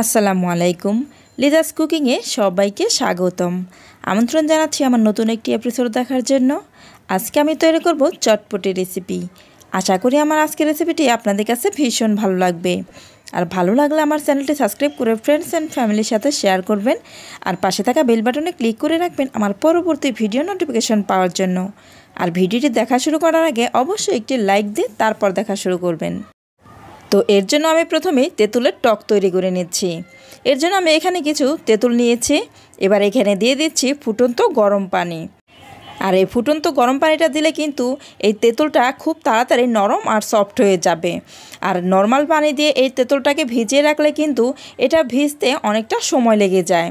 আসসালামু আলাইকুম। লিজাস কুকিংয়ে সবাইকে স্বাগতম। আমন্ত্রণ জানাচ্ছি আমার নতুন একটি এপিসোড দেখার জন্য। আজকে আমি তৈরি করব চটপটি রেসিপি। আশা করি আমার আজকের রেসিপিটি আপনাদের কাছে ভীষণ ভালো লাগবে। আর ভালো লাগলে আমার চ্যানেলটি সাবস্ক্রাইব করে ফ্রেন্ডস অ্যান্ড ফ্যামিলির সাথে শেয়ার করবেন। আর পাশে থাকা বেল বাটনে ক্লিক করে রাখবেন আমার পরবর্তী ভিডিও নোটিফিকেশন পাওয়ার জন্য। আর ভিডিওটি দেখা শুরু করার আগে অবশ্যই একটি লাইক দিয়ে তারপর দেখা শুরু করবেন। তো এর জন্য আমি প্রথমে তেঁতুলের টক তৈরি করে নিচ্ছি। এর জন্য আমি এখানে কিছু তেঁতুল নিয়েছি। এবার এখানে দিয়ে দিচ্ছি ফুটন্ত গরম পানি। আর এই ফুটন্ত গরম পানিটা দিলে কিন্তু এই তেঁতুলটা খুব তাড়াতাড়ি নরম আর সফট হয়ে যাবে। আর নর্মাল পানি দিয়ে এই তেঁতুলটাকে ভিজিয়ে রাখলে কিন্তু এটা ভিজতে অনেকটা সময় লেগে যায়।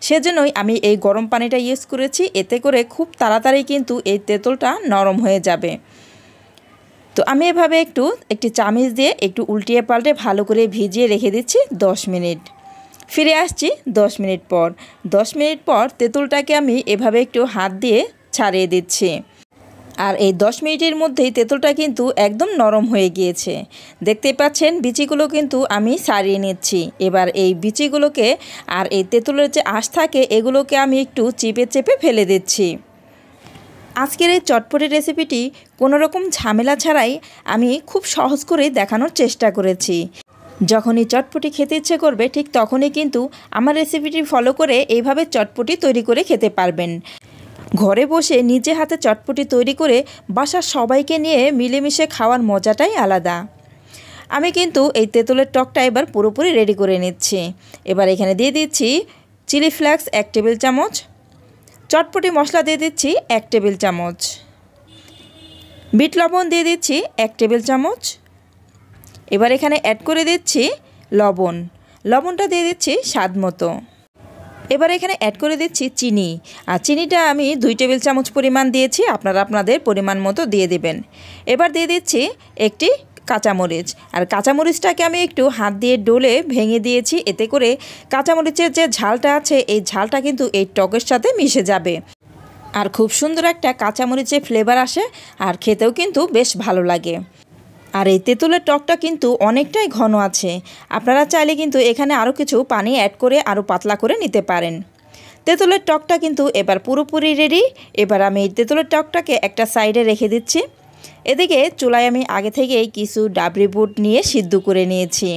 সেজন্যই আমি এই গরম পানিটা ইউজ করেছি। এতে করে খুব তাড়াতাড়ি কিন্তু এই তেঁতুলটা নরম হয়ে যাবে। তো আমি এভাবে একটি চামচ দিয়ে একটু উল্টিয়ে পাল্টে ভালো করে ভিজিয়ে রেখে দিচ্ছি 10 মিনিট। ফিরে আসছি 10 মিনিট পর। 10 মিনিট পর তেঁতুলটাকে আমি এভাবে একটু হাত দিয়ে ছাড়িয়ে দিচ্ছি। আর এই 10 মিনিটের মধ্যেই তেঁতুলটা কিন্তু একদম নরম হয়ে গিয়েছে। দেখতেই পাচ্ছেন বিচিগুলো কিন্তু আমি ছাড়িয়ে নিচ্ছি। এবার এই বিচিগুলোকে আর এই তেঁতুলের যে আঁশ থাকে এগুলোকে আমি একটু চিপে চেপে ফেলে দিচ্ছি। আজকের এই চটপটি রেসিপিটি কোনো রকম ঝামেলা ছাড়াই আমি খুব সহজ করে দেখানোর চেষ্টা করেছি। যখনই চটপটি খেতে ইচ্ছে করবে ঠিক তখনই কিন্তু আমার রেসিপিটি ফলো করে এইভাবে চটপটি তৈরি করে খেতে পারবেন। ঘরে বসে নিজে হাতে চটপটি তৈরি করে বাসার সবাইকে নিয়ে মিলেমিশে খাওয়ার মজাটাই আলাদা। আমি কিন্তু এই তেঁতুলের টকটা এবার পুরোপুরি রেডি করে নিচ্ছি। এবার এখানে দিয়ে দিচ্ছি চিলি ফ্লেক্স 1 টেবিল চামচ, চটপটি মশলা দিয়ে দিচ্ছি 1 টেবিল চামচ, বিট লবণ দিয়ে দিচ্ছি 1 টেবিল চামচ। এবার এখানে অ্যাড করে দিচ্ছি লবণটা দিয়ে দিচ্ছি স্বাদ মতো। এবার এখানে অ্যাড করে দিচ্ছি চিনি। আর চিনিটা আমি 2 টেবিল চামচ পরিমাণ দিয়েছি, আপনারা আপনাদের পরিমাণ মতো দিয়ে দেবেন। এবার দিয়ে দিচ্ছি একটি কাঁচামরিচ। আর কাঁচামরিচটাকে আমি একটু হাত দিয়ে ডলে ভেঙে দিয়েছি। এতে করে কাঁচামরিচের যে ঝালটা আছে এই ঝালটা কিন্তু এই টকের সাথে মিশে যাবে। আর খুব সুন্দর একটা কাঁচামরিচের ফ্লেভার আসে আর খেতেও কিন্তু বেশ ভালো লাগে। আর এই তেঁতুলের টকটা কিন্তু অনেকটাই ঘন আছে। আপনারা চাইলে কিন্তু এখানে আরও কিছু পানি অ্যাড করে আরও পাতলা করে নিতে পারেন। তেঁতুলের টকটা কিন্তু এবার পুরোপুরি রেডি। এবার আমি এই তেঁতুলের টকটাকে একটা সাইডে রেখে দিচ্ছি। এদিকে চুলায় আমি আগে থেকেই কিছু ডাবরি বুট নিয়ে সিদ্ধ করে নিয়েছি।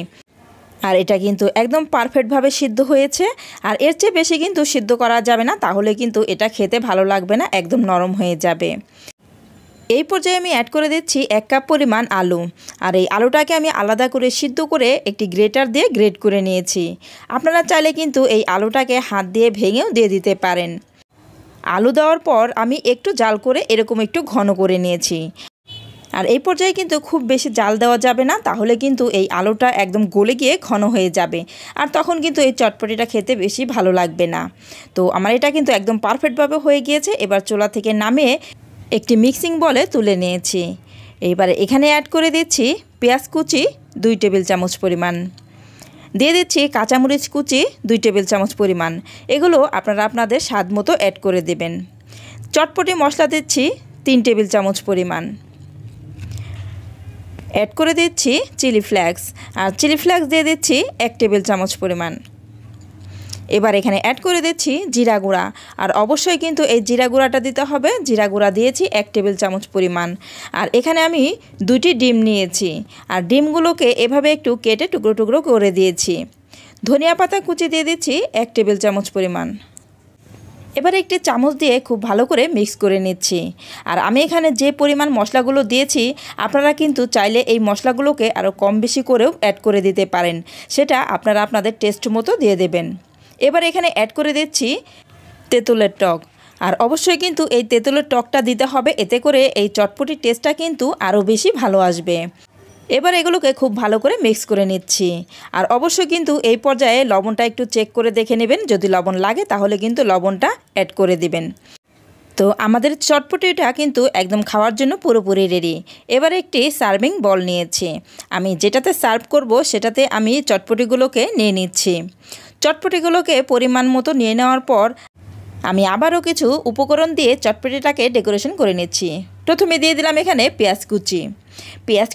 আর এটা কিন্তু একদম পারফেক্টভাবে সিদ্ধ হয়েছে। আর এর চেয়ে বেশি কিন্তু সিদ্ধ করা যাবে না, তাহলে কিন্তু এটা খেতে ভালো লাগবে না, একদম নরম হয়ে যাবে। এই পর্যায়ে আমি অ্যাড করে দিচ্ছি 1 কাপ পরিমাণ আলু। আর এই আলুটাকে আমি আলাদা করে সিদ্ধ করে একটি গ্রেটার দিয়ে গ্রেট করে নিয়েছি। আপনারা চাইলে কিন্তু এই আলুটাকে হাত দিয়ে ভেঙেও দিয়ে দিতে পারেন। আলু দেওয়ার পর আমি একটু জাল করে এরকম একটু ঘন করে নিয়েছি। আর এই পর্যায়ে কিন্তু খুব বেশি জাল দেওয়া যাবে না, তাহলে কিন্তু এই আলুটা একদম গলে গিয়ে ঘন হয়ে যাবে। আর তখন কিন্তু এই চটপটিটা খেতে বেশি ভালো লাগবে না। তো আমার এটা কিন্তু একদম পারফেক্টভাবে হয়ে গিয়েছে। এবার চুলা থেকে নামিয়ে একটি মিক্সিং বলে তুলে নিয়েছি। এইবারে এখানে অ্যাড করে দিচ্ছি পেঁয়াজ কুচি 2 টেবিল চামচ পরিমাণ, দিয়ে দিচ্ছি কাঁচামরিচ কুচি 2 টেবিল চামচ পরিমাণ। এগুলো আপনারা আপনাদের স্বাদ মতো অ্যাড করে দেবেন। চটপটি মশলা দিচ্ছি 3 টেবিল চামচ পরিমাণ, অ্যাড করে দিচ্ছি চিলি ফ্লেক্স। আর চিলি ফ্লেক্স দিয়ে দিচ্ছি 1 টেবিল চামচ পরিমাণ। এবার এখানে অ্যাড করে দিচ্ছি জিরা গুঁড়া। আর অবশ্যই কিন্তু এই জিরা গুঁড়াটা দিতে হবে। জিরা গুঁড়া দিয়েছি 1 টেবিল চামচ পরিমাণ। আর এখানে আমি 2টি ডিম নিয়েছি। আর ডিমগুলোকে এভাবে একটু কেটে টুকরো টুকরো করে দিয়েছি। ধনিয়া পাতা কুচি দিয়ে দিচ্ছি 1 টেবিল চামচ পরিমাণ। এবার একটি চামচ দিয়ে খুব ভালো করে মিক্স করে নিচ্ছি। আর আমি এখানে যে পরিমাণ মশলাগুলো দিয়েছি আপনারা কিন্তু চাইলে এই মশলাগুলোকে আরও কম বেশি করেও অ্যাড করে দিতে পারেন, সেটা আপনারা আপনাদের টেস্ট মতো দিয়ে দেবেন। এবার এখানে অ্যাড করে দিচ্ছি তেঁতুলের টক। আর অবশ্যই কিন্তু এই তেঁতুলের টকটা দিতে হবে, এতে করে এই চটপটির টেস্টটা কিন্তু আরও বেশি ভালো আসবে। এবার এগুলোকে খুব ভালো করে মিক্স করে নিচ্ছি। আর অবশ্যই কিন্তু এই পর্যায়ে লবণটা একটু চেক করে দেখে নেবেন, যদি লবণ লাগে তাহলে কিন্তু লবণটা অ্যাড করে দিবেন। তো আমাদের চটপটিটা কিন্তু একদম খাওয়ার জন্য পুরোপুরি রেডি। এবার একটি সার্ভিং বল নিয়েছি। আমি যেটাতে সার্ভ করব সেটাতে আমি চটপটিগুলোকে নিয়ে নিচ্ছি। চটপটিগুলোকে পরিমাণ মতো নিয়ে নেওয়ার পর আমি আবারও কিছু উপকরণ দিয়ে চটপটিটাকে ডেকোরেশন করে নিচ্ছি। প্রথমে দিয়ে দিলাম এখানে পেঁয়াজ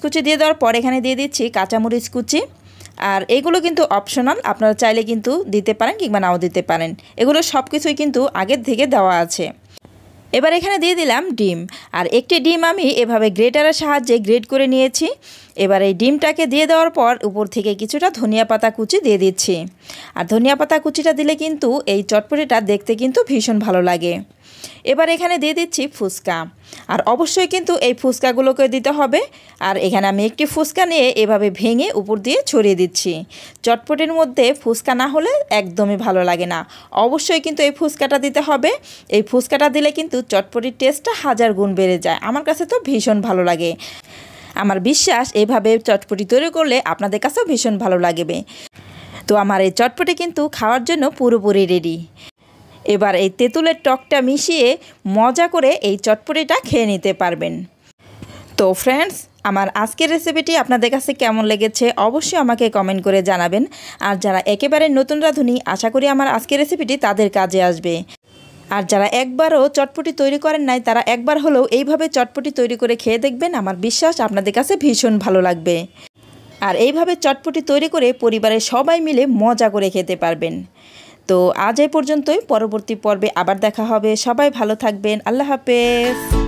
কুচি দিয়ে দেওয়ার পর এখানে দিয়ে দিচ্ছি কাঁচামরিচ কুচি। আর এগুলো কিন্তু অপশনাল, আপনারা চাইলে কিন্তু দিতে পারেন কিংবা নাও দিতে পারেন। এগুলো সব কিছুই কিন্তু আগের থেকে দেওয়া আছে। এবার এখানে দিয়ে দিলাম ডিম, আর একটি ডিম আমি এভাবে গ্রেটারের সাহায্যে গ্রেট করে নিয়েছি। এবার এই ডিমটাকে দিয়ে দেওয়ার পর উপর থেকে কিছুটা ধনিয়া পাতা কুচি দিয়ে দিচ্ছি। আর ধনিয়া পাতা কুচিটা দিলে কিন্তু এই চটপটিটা দেখতে কিন্তু ভীষণ ভালো লাগে। এবার এখানে দিয়ে দিচ্ছি ফুচকা, আর অবশ্যই কিন্তু এই ফুচকাগুলোকে দিতে হবে। আর এখানে আমি একটি ফুচকা নিয়ে এভাবে ভেঙে উপর দিয়ে ছড়িয়ে দিচ্ছি। চটপটির মধ্যে ফুচকা না হলে একদমই ভালো লাগে না, অবশ্যই কিন্তু এই ফুচকাটা দিতে হবে। এই ফুচকাটা দিলে কিন্তু চটপটির টেস্টটা 1000 গুণ বেড়ে যায়। আমার কাছে তো ভীষণ ভালো লাগে। আমার বিশ্বাস এভাবে চটপটি তৈরি করলে আপনাদের কাছেও ভীষণ ভালো লাগবে। তো আমার এই চটপটি কিন্তু খাওয়ার জন্য পুরোপুরি রেডি। এবার এই তেঁতুলের টকটা মিশিয়ে মজা করে এই চটপটিটা খেয়ে নিতে পারবেন। তো ফ্রেন্ডস, আমার আজকের রেসিপিটি আপনাদের কাছে কেমন লেগেছে অবশ্যই আমাকে কমেন্ট করে জানাবেন। আর যারা একেবারে নতুন রাঁধুনি, আশা করি আমার আজকের রেসিপিটি তাদের কাজে আসবে। আর যারা একবারও চটপটি তৈরি করেন নাই, তারা একবার হলেও এইভাবে চটপটি তৈরি করে খেয়ে দেখবেন। আমার বিশ্বাস আপনাদের কাছে ভীষণ ভালো লাগবে। আর এইভাবে চটপটি তৈরি করে পরিবারের সবাই মিলে মজা করে খেতে পারবেন। তো আজ এই পর্যন্তই, পরবর্তী পর্বে আবার দেখা হবে। সবাই ভালো থাকবেন। আল্লাহ হাফেজ।